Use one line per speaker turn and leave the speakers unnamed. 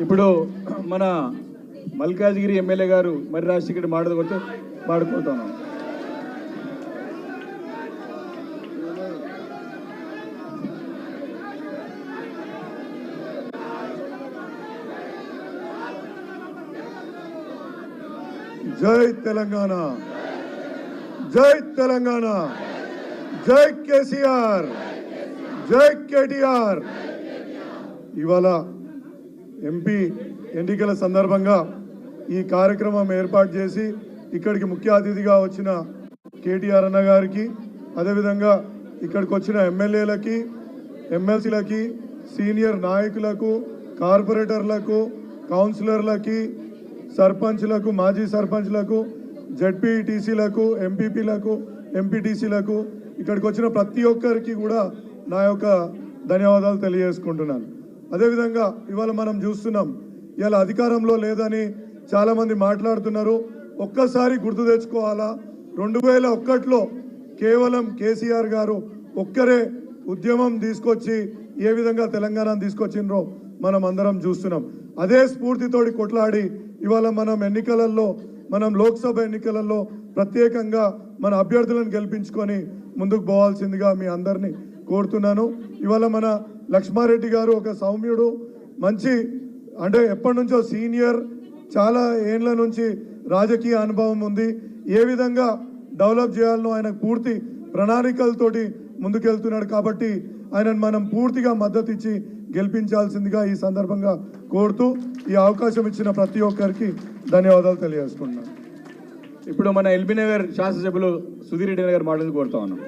ఇప్పుడు మన మల్కాజ్గిరి ఎమ్మెల్యే గారు మరి రాజశేఖర్ మాట్లాడుకుంటూ మాట్లాడుకుంటాను.
జై తెలంగాణ, జై తెలంగాణ, జై కేసీఆర్, జై కేటీఆర్. ఇవాళ ఎంపీ ఎన్నికల సందర్భంగా ఈ కార్యక్రమం ఏర్పాటు చేసి ఇక్కడికి ముఖ్య అతిథిగా వచ్చిన కేటీఆర్ అన్న గారికి, అదేవిధంగా ఇక్కడికి వచ్చిన ఎమ్మెల్యేలకి, ఎమ్మెల్సీలకి, సీనియర్ నాయకులకు, కార్పొరేటర్లకు, కౌన్సిలర్లకి, సర్పంచ్లకు, మాజీ సర్పంచ్లకు, జడ్పీటీసీలకు, ఎంపీపీలకు, ఎంపీటీసీలకు, ఇక్కడికి వచ్చిన ప్రతి ఒక్కరికి కూడా నా యొక్క ధన్యవాదాలు తెలియజేసుకుంటున్నాను. అదేవిధంగా ఇవాళ మనం చూస్తున్నాం, ఇవాళ అధికారంలో లేదని చాలామంది మాట్లాడుతున్నారు. ఒక్కసారి గుర్తు తెచ్చుకోవాలా, 2001లో కేవలం కేసీఆర్ గారు ఒక్కరే ఉద్యమం తీసుకొచ్చి ఏ విధంగా తెలంగాణను తీసుకొచ్చినరో మనం అందరం చూస్తున్నాం. అదే స్ఫూర్తితోటి కొట్లాడి ఇవాళ మనం ఎన్నికలలో, మనం లోక్సభ ఎన్నికలలో ప్రత్యేకంగా మన అభ్యర్థులను గెలిపించుకొని ముందుకు పోవాల్సిందిగా మీ అందరినీ కోరుతున్నాను. ఇవాళ మన లక్ష్మారెడ్డి గారు ఒక సౌమ్యుడు, మంచి అంటే ఎప్పటి నుంచో సీనియర్, చాలా ఏళ్ళ నుంచి రాజకీయ అనుభవం ఉంది. ఏ విధంగా డెవలప్ చేయాలనో ఆయన పూర్తి ప్రణాళికలతోటి ముందుకెళ్తున్నాడు. కాబట్టి ఆయనను మనం పూర్తిగా మద్దతు ఇచ్చి గెలిపించాల్సిందిగా ఈ సందర్భంగా కోరుతూ ఈ అవకాశం ఇచ్చిన ప్రతి ఒక్కరికి ధన్యవాదాలు తెలియజేసుకుంటున్నాను.
ఇప్పుడు మన ఎల్బీ నగర్ శాసనసభ్యులు సుధీర్ రెడ్డి గారు మాట్లాడి కోరుతా ఉన్నాం.